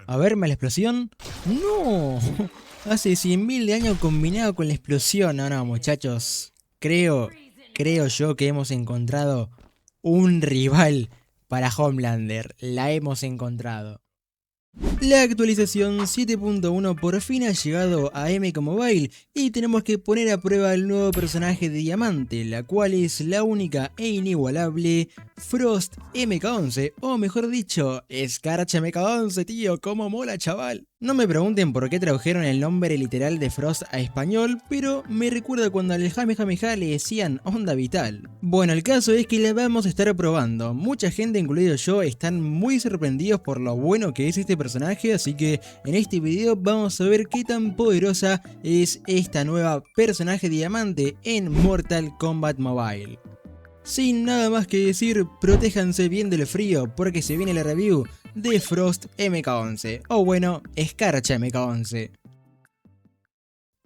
A verme la explosión. ¡No! Hace 100.000 de daño combinado con la explosión. No, no, muchachos. Creo yo que hemos encontrado un rival para Homelander. La hemos encontrado. La actualización 7.1 por fin ha llegado a MK Mobile y tenemos que poner a prueba el nuevo personaje de Diamante, la cual es la única e inigualable Frost MK11, o mejor dicho, Escarcha MK11, tío, cómo mola, chaval. No me pregunten por qué tradujeron el nombre literal de Frost a español, pero me recuerda cuando al Jamejameja le decían Onda Vital. Bueno, el caso es que la vamos a estar probando. Mucha gente, incluido yo, están muy sorprendidos por lo bueno que es este personaje, así que en este video vamos a ver qué tan poderosa es esta nueva personaje diamante en Mortal Kombat Mobile. Sin nada más que decir, protéjanse bien del frío porque se viene la review de Frost MK11, o bueno, Escarcha MK11.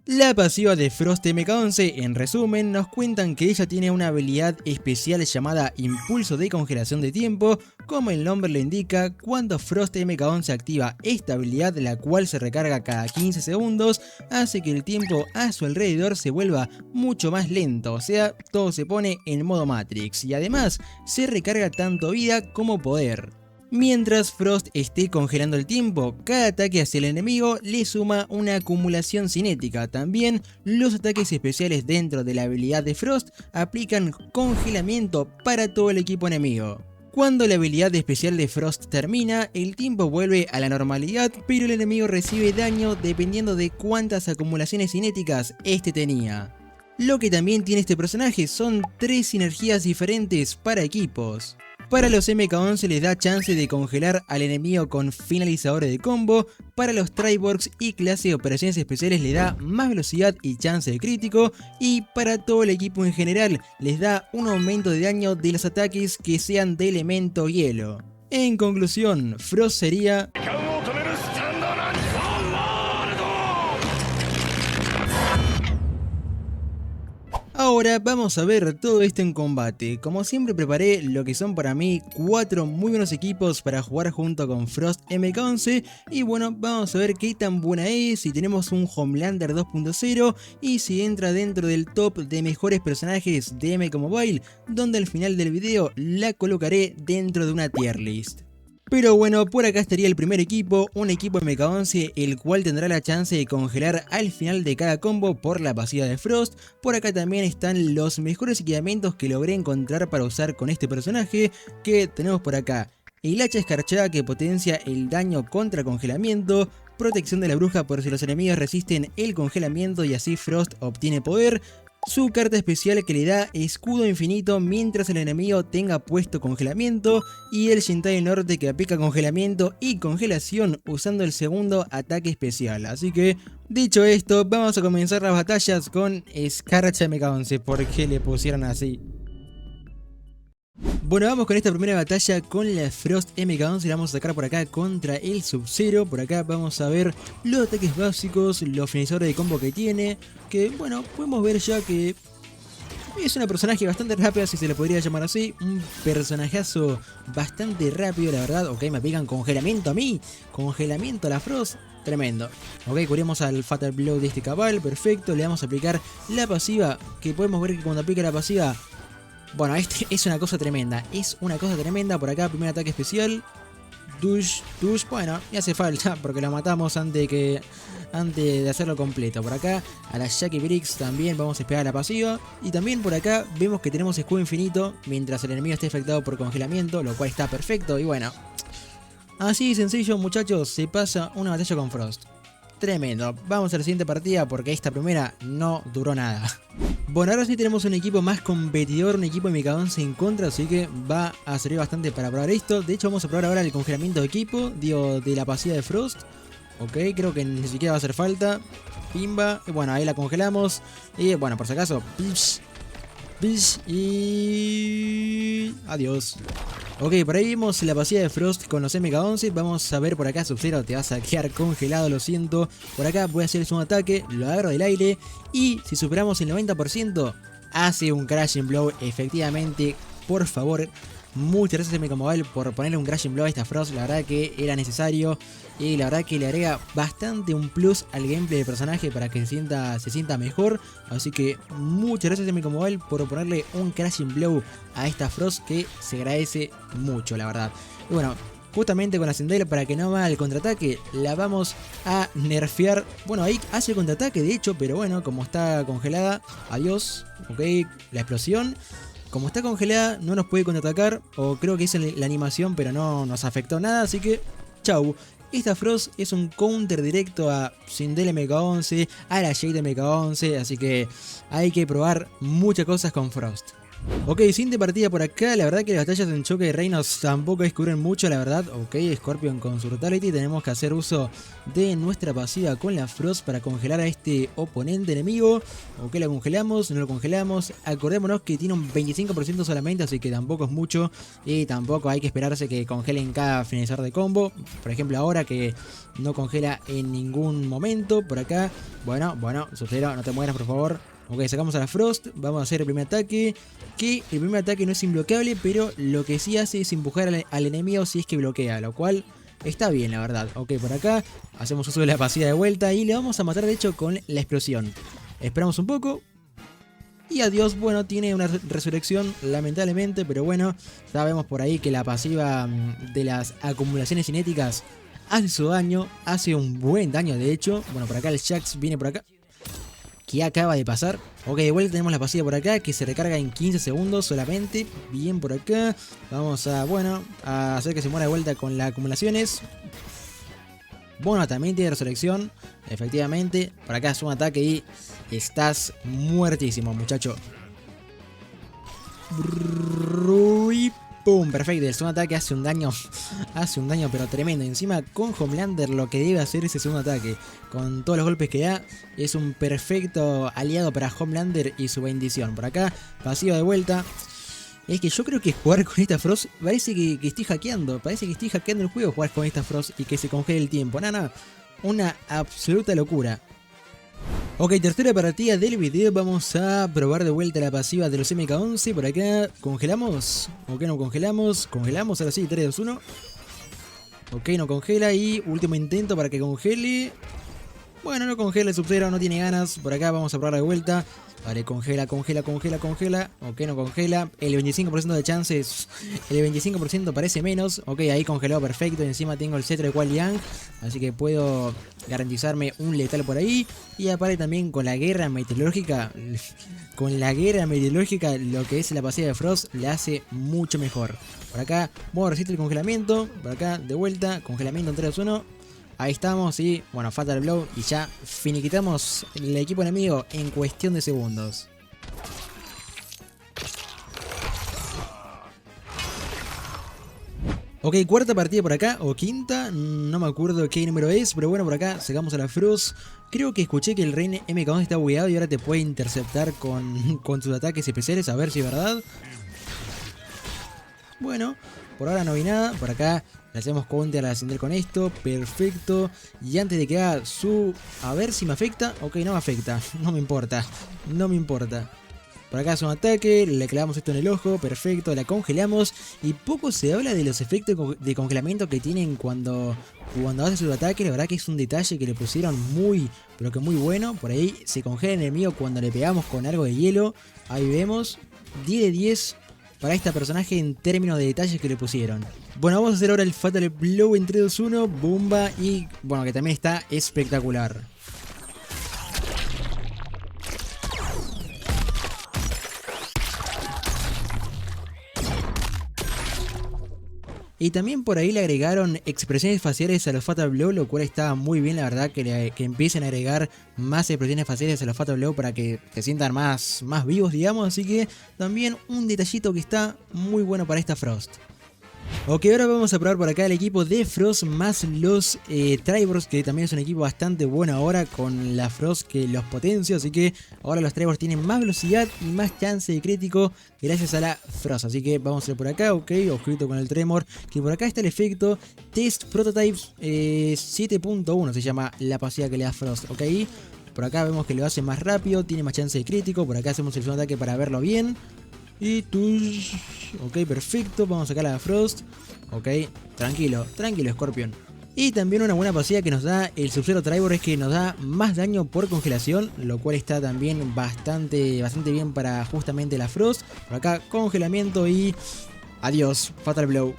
La pasiva de Frost MK11, en resumen, nos cuentan que ella tiene una habilidad especial llamada Impulso de Congelación de Tiempo. Como el nombre lo indica, cuando Frost MK11 activa esta habilidad, la cual se recarga cada 15 segundos, hace que el tiempo a su alrededor se vuelva mucho más lento, o sea, todo se pone en modo Matrix, y además se recarga tanto vida como poder. Mientras Frost esté congelando el tiempo, cada ataque hacia el enemigo le suma una acumulación cinética. También los ataques especiales dentro de la habilidad de Frost aplican congelamiento para todo el equipo enemigo. Cuando la habilidad especial de Frost termina, el tiempo vuelve a la normalidad, pero el enemigo recibe daño dependiendo de cuántas acumulaciones cinéticas este tenía. Lo que también tiene este personaje son 3 sinergias diferentes para equipos. Para los MK11 les da chance de congelar al enemigo con finalizadores de combo, para los Triborgs y clase de operaciones especiales les da más velocidad y chance de crítico, y para todo el equipo en general les da un aumento de daño de los ataques que sean de elemento hielo. En conclusión, Frost sería... Ahora vamos a ver todo esto en combate. Como siempre preparé lo que son para mí 4 muy buenos equipos para jugar junto con Frost MK11 y bueno, vamos a ver qué tan buena es, si tenemos un Homelander 2.0 y si entra dentro del top de mejores personajes de MK Mobile, donde al final del video la colocaré dentro de una tier list. Pero bueno, por acá estaría el primer equipo, un equipo MK11 el cual tendrá la chance de congelar al final de cada combo por la pasiva de Frost. Por acá también están los mejores equipamientos que logré encontrar para usar con este personaje, que tenemos por acá el hacha escarchada que potencia el daño contra congelamiento, protección de la bruja por si los enemigos resisten el congelamiento y así Frost obtiene poder, su carta especial que le da escudo infinito mientras el enemigo tenga puesto congelamiento y el Shintai Norte que aplica congelamiento y congelación usando el segundo ataque especial. Así que dicho esto, vamos a comenzar las batallas con Escarcha MK11. ¿Por qué le pusieron así? Bueno, vamos con esta primera batalla con la Frost MK11, la vamos a sacar por acá contra el Sub-Zero. Por acá vamos a ver los ataques básicos, los finalizadores de combo que tiene, que bueno, podemos ver ya que es una personaje bastante rápida, si se le podría llamar así, un personajazo bastante rápido, la verdad. Ok, me aplican congelamiento a mí, congelamiento a la Frost, tremendo. Ok, cubrimos al Fatal Blow de este cabal, perfecto, le vamos a aplicar la pasiva, que podemos ver que cuando aplica la pasiva... Bueno, este es una cosa tremenda, por acá primer ataque especial, Dush, bueno, me hace falta porque la matamos antes de hacerlo completo. Por acá a la Jackie Briggs también vamos a esperar la pasiva, y también por acá vemos que tenemos escudo infinito mientras el enemigo esté afectado por congelamiento, lo cual está perfecto. Y bueno, así de sencillo, muchachos, se pasa una batalla con Frost. Tremendo. Vamos a la siguiente partida porque esta primera no duró nada. Bueno, ahora sí tenemos un equipo más competidor, un equipo de MK11 en contra, así que va a servir bastante para probar esto. De hecho, vamos a probar ahora el congelamiento de equipo, digo, de la pasiva de Frost. Ok, creo que ni siquiera va a hacer falta. Pimba. Y bueno, ahí la congelamos. Y bueno, por si acaso. Y... adiós. Ok, por ahí vimos la pasiva de Frost con los MK11. Vamos a ver por acá, Sub-Zero, te vas a quedar congelado, lo siento. Por acá voy a hacer un ataque, lo agarro del aire. Y si superamos el 90%, hace un Crashing Blow. Efectivamente, por favor, muchas gracias MK Mobile por ponerle un Crashing Blow a esta Frost, la verdad que era necesario y la verdad que le agrega bastante un plus al gameplay del personaje para que se sienta mejor, así que muchas gracias MK Mobile por ponerle un Crashing Blow a esta Frost que se agradece mucho, la verdad. Y bueno, justamente con la Sindel, para que no haga el contraataque, la vamos a nerfear. Bueno, ahí hace el contraataque de hecho, pero bueno, como está congelada, adiós, ok, la explosión. Como está congelada no nos puede contraatacar, o creo que es la animación, pero no nos afectó nada, así que chau. Esta Frost es un counter directo a Sindel MK11, a la Jade MK11, así que hay que probar muchas cosas con Frost. Ok, siguiente partida por acá, la verdad que las batallas en choque de reinos tampoco descubren mucho, la verdad. Ok, Scorpion con su Brutality, tenemos que hacer uso de nuestra pasiva con la Frost para congelar a este oponente enemigo. Ok, la congelamos, no lo congelamos, acordémonos que tiene un 25% solamente, así que tampoco es mucho. Y tampoco hay que esperarse que congelen cada finalizador de combo, por ejemplo ahora que no congela en ningún momento. Por acá, bueno, Sub-Zero, no te mueras por favor. Ok, sacamos a la Frost, vamos a hacer el primer ataque, que el primer ataque no es imbloqueable, pero lo que sí hace es empujar al enemigo si es que bloquea, lo cual está bien la verdad. Ok, por acá hacemos uso de la pasiva de vuelta y le vamos a matar de hecho con la explosión. Esperamos un poco y adiós. Bueno, tiene una resurrección lamentablemente, pero bueno, ya vemos por ahí que la pasiva de las acumulaciones cinéticas hace su daño, hace un buen daño de hecho. Bueno, por acá el Jax viene por acá, que acaba de pasar. Ok, de vuelta tenemos la pasiva por acá, que se recarga en 15 segundos solamente. Bien por acá. Vamos a, bueno, a hacer que se muera de vuelta con las acumulaciones. Bueno, también tiene resurrección, efectivamente. Por acá es un ataque y estás muertísimo, muchacho. Y ¡pum! Perfecto, el segundo ataque hace un daño pero tremendo. Encima con Homelander lo que debe hacer ese segundo ataque, con todos los golpes que da, es un perfecto aliado para Homelander y su bendición. Por acá, pasiva de vuelta. Es que yo creo que jugar con esta Frost parece que estoy hackeando. Parece que estoy hackeando el juego jugar con esta Frost y que se congele el tiempo. Nada, una absoluta locura. Ok, tercera partida del video, vamos a probar de vuelta la pasiva de los MK11. Por acá, congelamos, ok, no congelamos, congelamos, ahora sí, 3, 2, 1. Ok, no congela y último intento para que congele. Bueno, no congela el Sub-Zero, no tiene ganas. Por acá vamos a probar de vuelta. Vale, congela. Ok, no congela. El 25% de chances. El 25% parece menos. Ok, ahí congeló perfecto. Y encima tengo el cetro de Kuai Liang. Así que puedo garantizarme un letal por ahí. Y aparte también con la guerra meteorológica. Con la guerra meteorológica, lo que es la pasiva de Frost le hace mucho mejor. Por acá, bueno, resiste el congelamiento. Por acá, de vuelta. Congelamiento en 3, 2, 1. Ahí estamos y bueno, Fatal Blow y ya finiquitamos el equipo enemigo en cuestión de segundos. Ok, cuarta partida por acá, o quinta, no me acuerdo qué número es, pero bueno, por acá sacamos a la Frost. Creo que escuché que el Rey MK11 está bugueado y ahora te puede interceptar con sus ataques especiales, a ver si es verdad. Bueno, por ahora no vi nada, por acá le hacemos counter a la Sindel con esto, perfecto. Y antes de que haga su... a ver si me afecta, ok, no me afecta, no me importa, no me importa. Por acá hace un ataque, le clavamos esto en el ojo, perfecto, la congelamos. Y poco se habla de los efectos de congelamiento que tienen cuando hace su ataque. La verdad que es un detalle que le pusieron muy, pero que muy bueno. Por ahí se congela el enemigo cuando le pegamos con algo de hielo. Ahí vemos, 10 de 10 para este personaje en términos de detalles que le pusieron. Bueno, vamos a hacer ahora el Fatal Blow en 3, 2, 1, bomba y bueno, que también está espectacular. Y también por ahí le agregaron expresiones faciales a los Fatal Blow, lo cual está muy bien, la verdad, que empiecen a agregar más expresiones faciales a los Fatal Blow para que se sientan más vivos, digamos. Así que también un detallito que está muy bueno para esta Frost. Ok, ahora vamos a probar por acá el equipo de Frost más los Tribors, que también es un equipo bastante bueno ahora con la Frost que los potencia, así que ahora los Tribors tienen más velocidad y más chance de crítico gracias a la Frost, así que vamos a ir por acá, ok, ojito con el Tremor, que por acá está el efecto Test Prototypes 7.1 se llama la pasiva que le da Frost, ok, por acá vemos que lo hace más rápido, tiene más chance de crítico, por acá hacemos el segundo ataque para verlo bien. Y tush. Ok, perfecto. Vamos a sacar a Frost. Ok, tranquilo, tranquilo, Scorpion. Y también una buena pasiva que nos da el Sub-Zero Tribor es que nos da más daño por congelación, lo cual está también bastante bien para justamente la Frost. Por acá, congelamiento y adiós, Fatal Blow.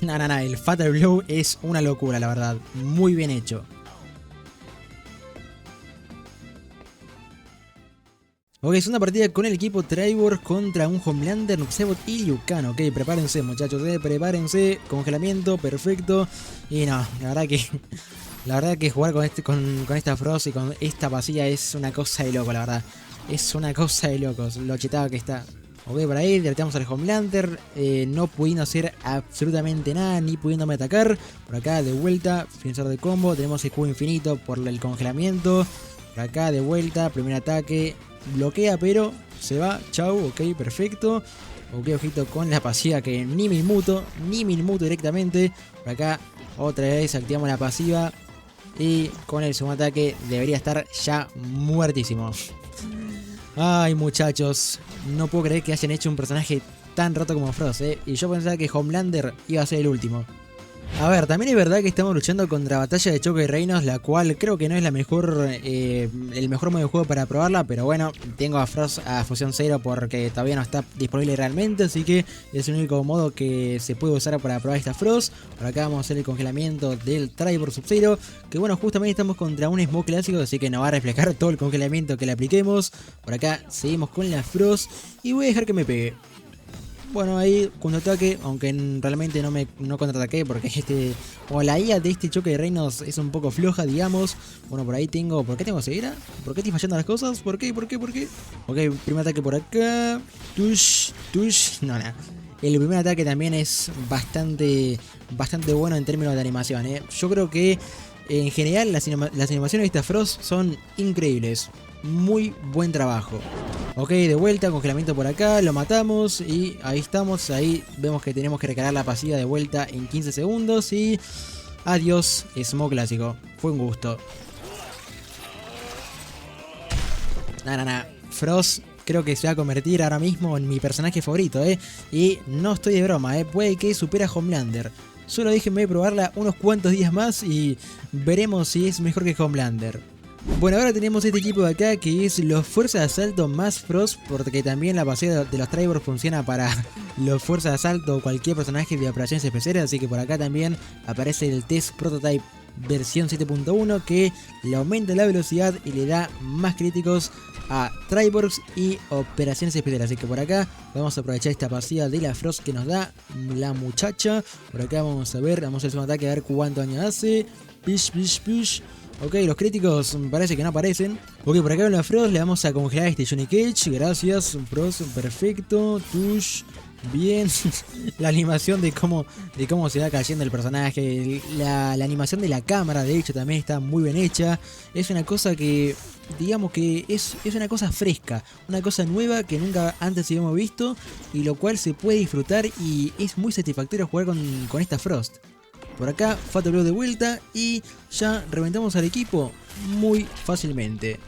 No, el Fatal Blow es una locura, la verdad. Muy bien hecho. Ok, es una partida con el equipo Tribor contra un Homelander, Nuxebot y Liu Kang. Ok, prepárense muchachos, prepárense. Congelamiento, perfecto. Y no, la verdad que jugar con esta Frost y con esta pasiva es una cosa de loco, la verdad. Es una cosa de locos, lo chetado que está. Ok, por ahí derrotamos al Homelander, no pudiendo hacer absolutamente nada, ni pudiéndome atacar. Por acá de vuelta, finalizador de combo, tenemos escudo infinito por el congelamiento. Por acá de vuelta, primer ataque, bloquea pero se va, chau, ok, perfecto. Ok, ojito con la pasiva que ni me inmuto directamente. Por acá otra vez activamos la pasiva y con el segundo ataque debería estar ya muertísimo. Ay muchachos, no puedo creer que hayan hecho un personaje tan roto como Frost, y yo pensaba que Homelander iba a ser el último. A ver, también es verdad que estamos luchando contra Batalla de Choque de Reinos, la cual creo que no es la mejor, el mejor modo de juego para probarla, pero bueno, tengo a Frost a Fusión 0 porque todavía no está disponible realmente, así que es el único modo que se puede usar para probar esta Frost. Por acá vamos a hacer el congelamiento del Tribor Sub-Zero, que bueno, justamente estamos contra un Smoke clásico, así que nos va a reflejar todo el congelamiento que le apliquemos. Por acá seguimos con la Frost y voy a dejar que me pegue. Bueno, ahí contraataque, aunque realmente no contraataqué porque la IA de este choque de reinos es un poco floja, digamos. Bueno, por ahí tengo... ¿Por qué tengo ceguera? ¿Por qué estoy fallando las cosas? ¿Por qué? Ok, primer ataque por acá. Tush. No. El primer ataque también es bastante bueno en términos de animación, Yo creo que en general las animaciones de esta Frost son increíbles. Muy buen trabajo. Ok, de vuelta, congelamiento por acá, lo matamos y ahí estamos, ahí vemos que tenemos que recargar la pasiva de vuelta en 15 segundos y adiós, Smoke clásico, fue un gusto. Frost creo que se va a convertir ahora mismo en mi personaje favorito, y no estoy de broma, puede que supera a Homelander. Solo déjenme probarla unos cuantos días más y veremos si es mejor que Homelander. Bueno, ahora tenemos este equipo de acá que es los Fuerzas de Asalto más Frost, porque también la pasiva de los Tribors funciona para los Fuerzas de Asalto o cualquier personaje de operaciones especiales, así que por acá también aparece el Test Prototype versión 7.1 que le aumenta la velocidad y le da más críticos a Tribors y operaciones especiales, así que por acá vamos a aprovechar esta pasiva de la Frost que nos da la muchacha. Por acá vamos a ver, vamos a hacer un ataque a ver cuánto daño hace. Pish. Ok, los críticos parece que no aparecen. Ok, por acá con la Frost le vamos a congelar este Johnny Cage. Gracias, Frost, perfecto. Tush, bien. La animación de cómo se va cayendo el personaje. La animación de la cámara, de hecho, también está muy bien hecha. Es una cosa que, digamos que es una cosa fresca. Una cosa nueva que nunca antes habíamos visto. Y lo cual se puede disfrutar y es muy satisfactorio jugar con esta Frost. Por acá, Fatal Blow de vuelta y ya reventamos al equipo muy fácilmente.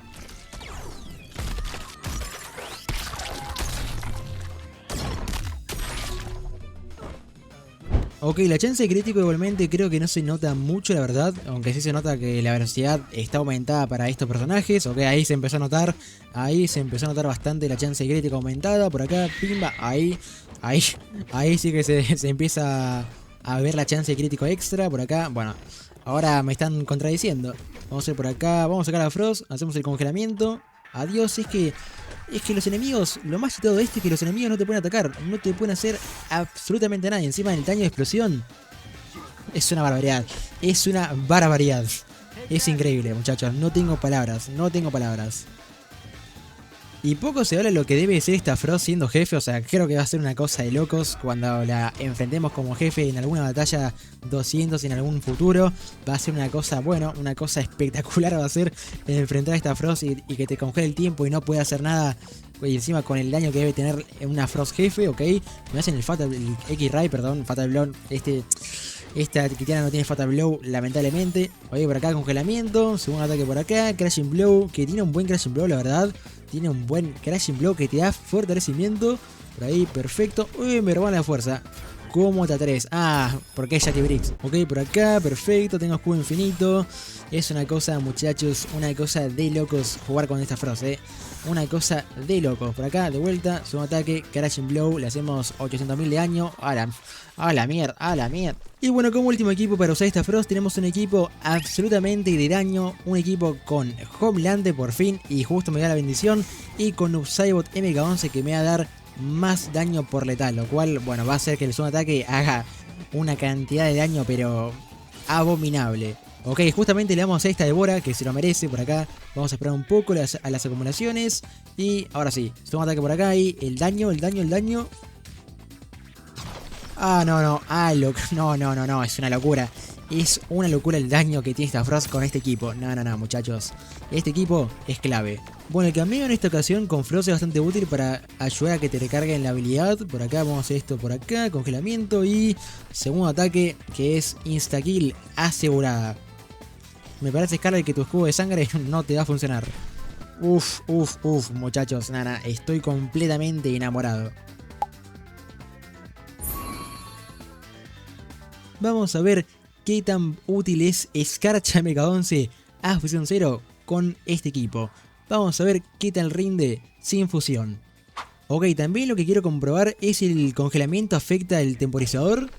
Ok, la chance de crítico igualmente creo que no se nota mucho, la verdad. Aunque sí se nota que la velocidad está aumentada para estos personajes. Ok, ahí se empezó a notar. Ahí se empezó a notar bastante la chance de crítico aumentada. Por acá, pimba, ahí sí que se empieza a ver la chance de crítico extra. Por acá, bueno, ahora me están contradiciendo. Vamos a ir por acá, vamos a sacar a Frost, hacemos el congelamiento. Adiós, es que los enemigos, lo más citado de este es que los enemigos no te pueden atacar, no te pueden hacer absolutamente nada. Y encima del daño de explosión es una barbaridad, Es increíble, muchachos, no tengo palabras. Y poco se habla de lo que debe ser esta Frost siendo jefe, o sea, creo que va a ser una cosa de locos cuando la enfrentemos como jefe en alguna batalla 200 en algún futuro. Va a ser una cosa, bueno, una cosa espectacular va a ser enfrentar a esta Frost y que te congele el tiempo y no puede hacer nada. Y encima con el daño que debe tener una Frost jefe, ok. Me hacen el Fatal, el X-Ray, perdón, Fatal Blow, esta Kitana no tiene Fatal Blow, lamentablemente. Oye, por acá congelamiento, segundo ataque por acá, Crashing Blow, que tiene un buen Crashing Blow, la verdad. Tiene un buen Crashing Blow que te da fortalecimiento. Por ahí, perfecto. Uy, me roban la fuerza. ¿Cómo te atreves? Ah, porque es Jackie Briggs. Ok, por acá, perfecto, tengo escudo infinito. Es una cosa, muchachos, una cosa de locos jugar con esta Frost, Una cosa de locos. Por acá, de vuelta, segundo ataque, Crashing Blow, le hacemos 800.000 de daño. A la mierda, a la mierda. Y bueno, como último equipo para usar esta Frost, tenemos un equipo absolutamente de daño. Un equipo con Homelander por fin, y justo me da la bendición. Y con Upsibot MK11 que me va a dar más daño por letal, lo cual, bueno, va a hacer que el segundo ataque haga una cantidad de daño, pero abominable. Ok, justamente le damos a esta Devora, que se lo merece. Por acá vamos a esperar un poco a las acumulaciones. Y ahora sí, segundo ataque por acá y el daño. Ah, no, no, es una locura. Es una locura el daño que tiene esta Frost con este equipo. No, muchachos. Este equipo es clave. Bueno, el cameo en esta ocasión con Frost es bastante útil para ayudar a que te recarguen la habilidad. Por acá vamos a hacer esto por acá, congelamiento y segundo ataque que es insta-kill asegurada. Me parece, Scarlet, que tu escudo de sangre no te va a funcionar. Uf, muchachos, nada, estoy completamente enamorado. Vamos a ver qué tan útil es Escarcha MK11 a fusión 0 con este equipo. Vamos a ver qué tal rinde sin fusión. Ok, también lo que quiero comprobar es si el congelamiento afecta el temporizador.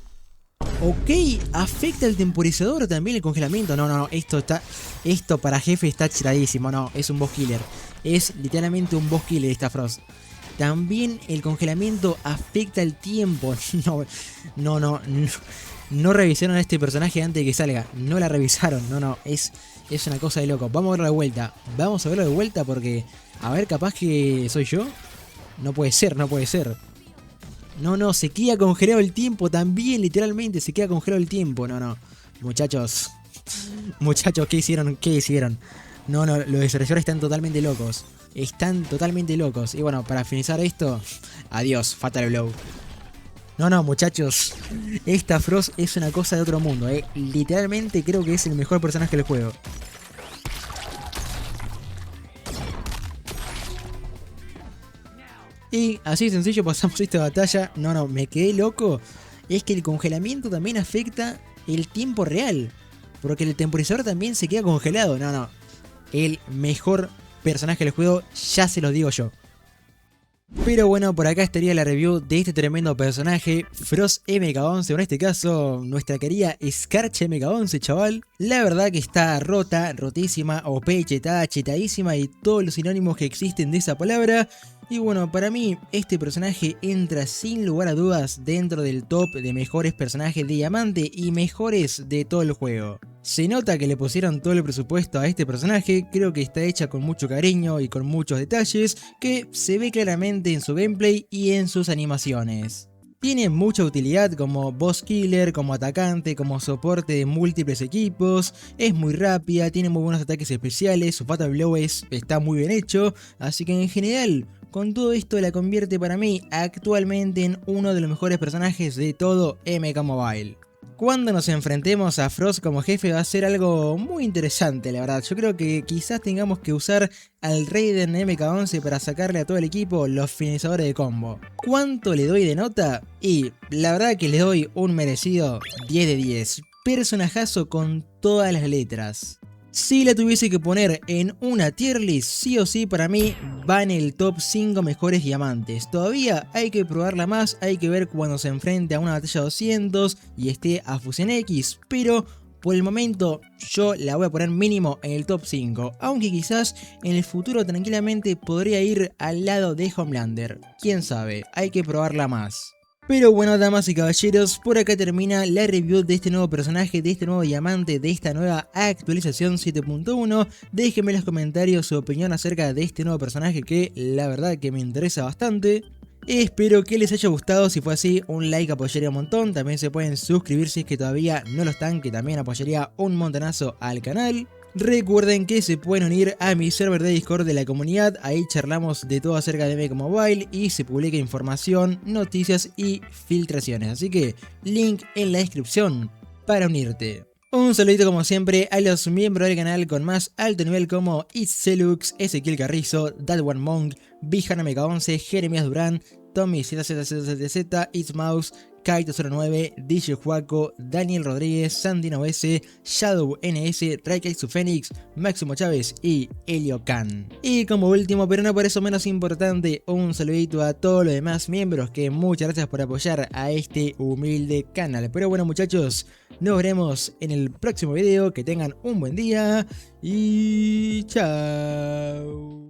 Ok, afecta el temporizador también el congelamiento. No, esto para jefe está chiradísimo. No, es un boss killer. Es literalmente un boss killer esta Frost. También el congelamiento afecta el tiempo. No revisaron a este personaje antes de que salga. No la revisaron. No, es una cosa de loco. Vamos a verlo de vuelta. Vamos a verlo de vuelta porque, a ver, capaz que soy yo. No puede ser. No, se queda congelado el tiempo también, literalmente, se queda congelado el tiempo. No. Muchachos, ¿qué hicieron? No, los desarrolladores están totalmente locos. Y bueno, para finalizar esto, adiós, Fatal Blow. No, muchachos, esta Frost es una cosa de otro mundo, Literalmente creo que es el mejor personaje del juego. Y así de sencillo pasamos esta batalla. No, me quedé loco. Es que el congelamiento también afecta el tiempo real, porque el temporizador también se queda congelado. No. El mejor personaje del juego, ya se lo digo yo. Pero bueno, por acá estaría la review de este tremendo personaje, Frost MK11, en este caso nuestra querida Escarcha MK11, chaval. La verdad que está rotísima, OP, chetada, chetadísima y todos los sinónimos que existen de esa palabra. Y bueno, para mí este personaje entra sin lugar a dudas dentro del top de mejores personajes de diamante y mejores de todo el juego. Se nota que le pusieron todo el presupuesto a este personaje, creo que está hecha con mucho cariño y con muchos detalles que se ve claramente en su gameplay y en sus animaciones. Tiene mucha utilidad como boss killer, como atacante, como soporte de múltiples equipos, es muy rápida, tiene muy buenos ataques especiales, su Fatal Blow está muy bien hecho, así que en general, con todo esto la convierte para mí actualmente en uno de los mejores personajes de todo MK Mobile. Cuando nos enfrentemos a Frost como jefe va a ser algo muy interesante, la verdad. Yo creo que quizás tengamos que usar al Raiden MK11 para sacarle a todo el equipo los finalizadores de combo. ¿Cuánto le doy de nota? Y la verdad que le doy un merecido 10 de 10. Personajazo con todas las letras. Si la tuviese que poner en una tier list, sí o sí para mí va en el top 5 mejores diamantes. Todavía hay que probarla más, hay que ver cuando se enfrente a una batalla 200 y esté a Fusión X, pero por el momento yo la voy a poner mínimo en el top 5, aunque quizás en el futuro tranquilamente podría ir al lado de Homelander. Quién sabe, hay que probarla más. Pero bueno, damas y caballeros, por acá termina la review de este nuevo personaje, de este nuevo diamante, de esta nueva actualización 7.1. Déjenme en los comentarios su opinión acerca de este nuevo personaje que la verdad que me interesa bastante. Espero que les haya gustado, si fue así un like apoyaría un montón, también se pueden suscribir si es que todavía no lo están, que también apoyaría un montonazo al canal. Recuerden que se pueden unir a mi server de Discord de la comunidad, ahí charlamos de todo acerca de Mecha Mobile y se publica información, noticias y filtraciones, así que link en la descripción para unirte. Un saludito como siempre a los miembros del canal con más alto nivel como Itzelux, Ezequiel Carrizo, That One Monk, Bijana Mega 11, Jeremías Durán, Tommy ZZZZ, It's Mouse, Kaito09, DJ Juaco, Daniel Rodríguez, Sandino S, Shadow NS, Raikaisu Fénix, Máximo Chávez y Helio Khan. Y como último, pero no por eso menos importante, un saludito a todos los demás miembros que muchas gracias por apoyar a este humilde canal. Pero bueno muchachos, nos veremos en el próximo video, que tengan un buen día y chao.